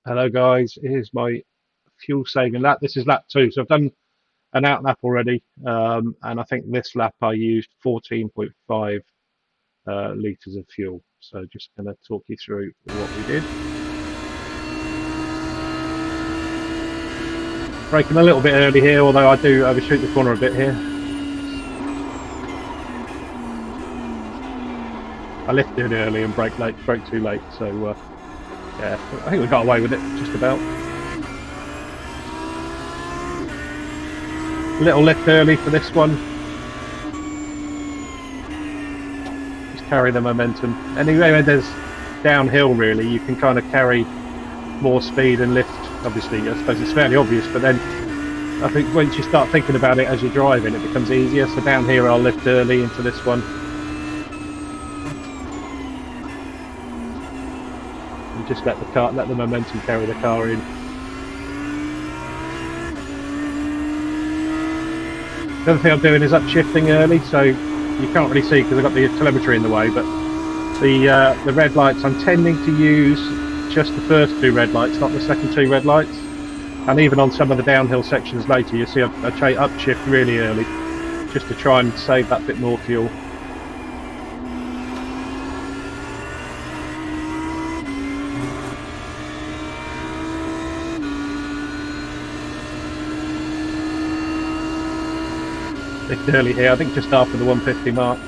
Hello guys, here's my fuel saving lap. This is lap 2, so I've done an out lap already, and I think this lap I used 14.5 litres of fuel. So just going to talk you through what we did. Braking a little bit early here, although I do overshoot the corner a bit here. I lifted early and brake too late, so yeah, I think we got away with it just about. Little lift early for this one. Just carry the momentum. Anyway, when there's downhill really, you can kind of carry more speed and lift. Obviously, I suppose it's fairly obvious, but then I think once you start thinking about it as you're driving, it becomes easier. So down here I'll lift early into this one. And just let the momentum carry the car in. The other thing I'm doing is upshifting early, so you can't really see because I've got the telemetry in the way, but the red lights, I'm tending to use just the first 2 red lights, not the second 2 red lights. And even on some of the downhill sections later, you see I upshift really early, just to try and save that bit more fuel. Lift early here, I think just after the 150 mark.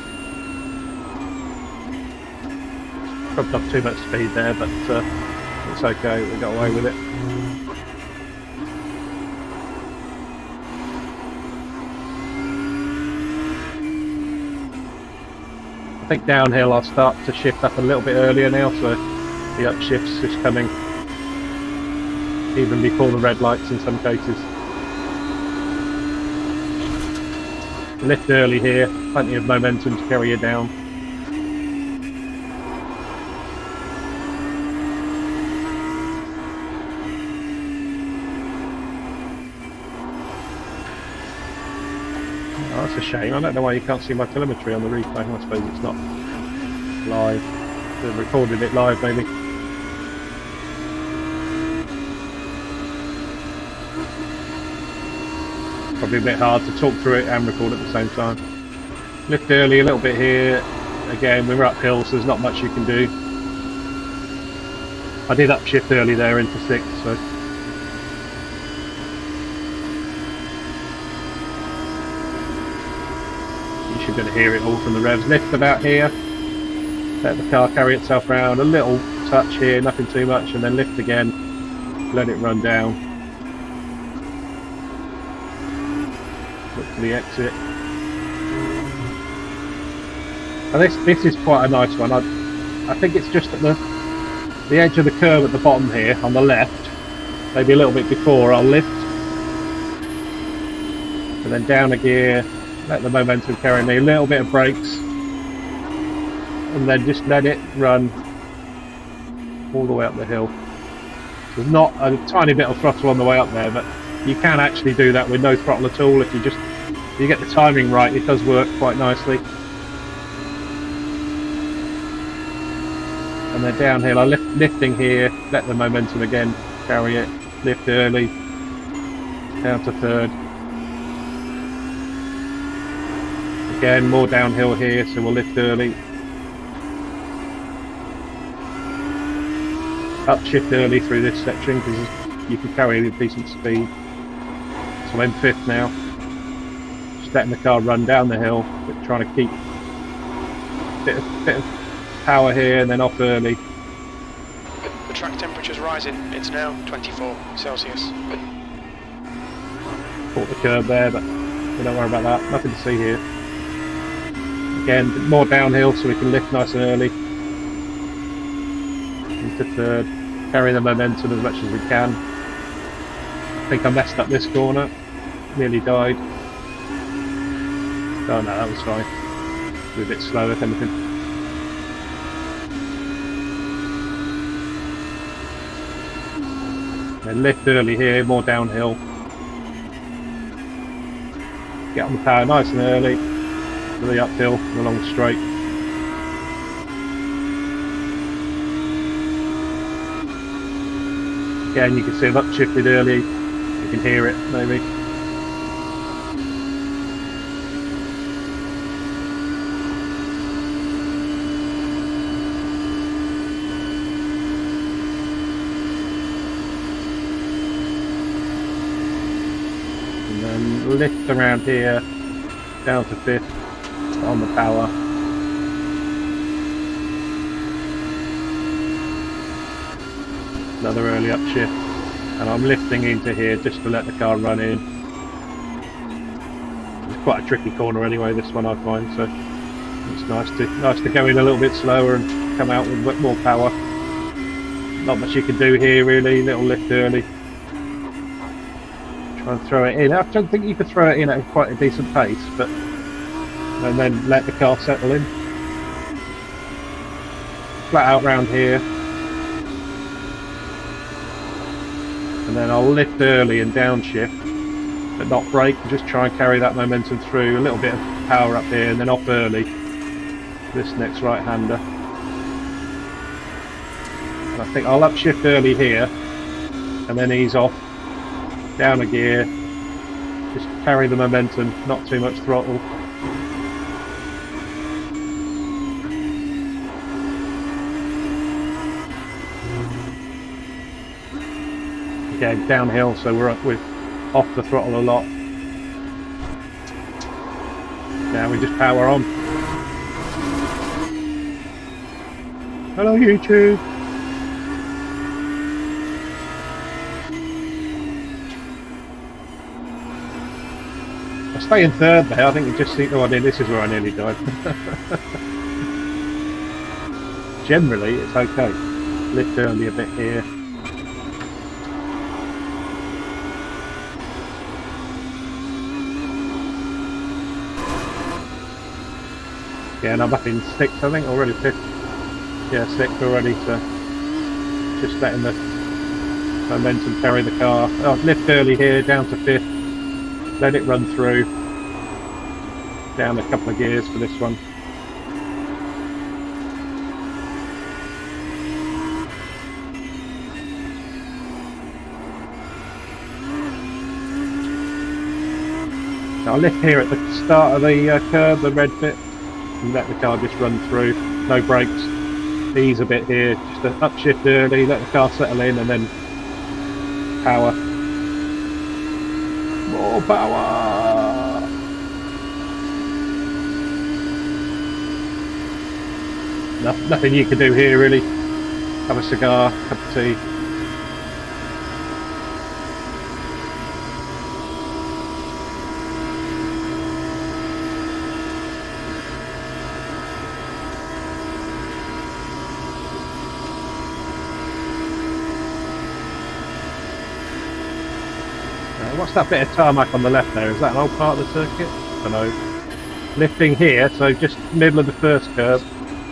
Probably not too much speed there, but it's okay, we got away with it. I think downhill I'll start to shift up a little bit earlier now, so the upshift's just coming even before the red lights in some cases. Lift early here, plenty of momentum to carry you down. Oh, that's a shame. I don't know why you can't see my telemetry on the replay. I suppose it's not live. They've recorded it live maybe. Probably a bit hard to talk through it and record at the same time. Lift early a little bit here. Again, we're uphill, so there's not much you can do. I did upshift early there into 6, so you should be able to hear it all from the revs. Lift about here. Let the car carry itself around. A little touch here, nothing too much, and then lift again. Let it run down. Look for the exit. And this is quite a nice one. I think it's just at the edge of the curve at the bottom here on the left, maybe a little bit before. I'll lift and then down a gear, let the momentum carry me, a little bit of brakes, and then just let it run all the way up the hill. There's not a tiny bit of throttle on the way up there, but you can actually do that with no throttle at all if you get the timing right. It does work quite nicely. And then downhill, I'm lifting here, let the momentum again carry it, lift early, down to 3rd. Again, more downhill here, so we'll lift early. Upshift early through this section because you can carry a decent speed. So I'm 5th now. Just letting the car run down the hill, but trying to keep a bit of power here and then off early. The track temperature's rising. It's now 24 Celsius. Caught the curb there, but we don't worry about that. Nothing to see here. Again, more downhill so we can lift nice and early. Into 3rd. Carry the momentum as much as we can. I think I messed up this corner. Nearly died. Oh no, that was fine. A bit slow if anything. Then lift early here, more downhill. Get on the power nice and early. Really uphill, along straight. Again, you can see I've upshifted early. You can hear it, maybe. And then lift around here, down to 5th on the power. Another early upshift, and I'm lifting into here just to let the car run in. It's quite a tricky corner anyway, this one, I find, so it's nice to go in a little bit slower and come out with a bit more power. Not much you can do here really. Little lift early. Try and throw it in. I don't think you could throw it in at quite a decent pace, but and then let the car settle in. Flat out round here. And then I'll lift early and downshift, but not brake, just try and carry that momentum through. A little bit of power up here and then off early. This next right-hander. And I think I'll upshift early here and then ease off. Down a gear. Just carry the momentum, not too much throttle. Again, downhill, so we're off the throttle a lot. Now we just power on. Hello YouTube! I stay in 3rd there, I think you just see, oh I did, this is where I nearly died. Generally it's okay. Lift early a bit here. Again, I'm up in 6th, I think, already 5th. Yeah, 6th already, so just letting the momentum carry the car. Oh, lift early here, down to 5th. Let it run through. Down a couple of gears for this one. I'll lift here at the start of the curve, the red bit. And let the car just run through, no brakes, ease a bit here, just an upshift early, let the car settle in and then power. More power! Nothing you can do here really. Have a cigar, cup of tea. What's that bit of tarmac on the left there? Is that an old part of the circuit? I don't know. Lifting here, so just middle of the first curve,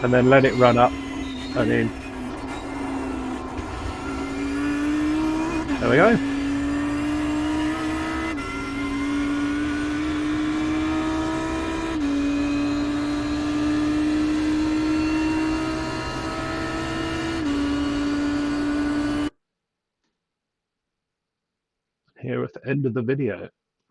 and then let it run up and in. There we go. Here at the end of the video.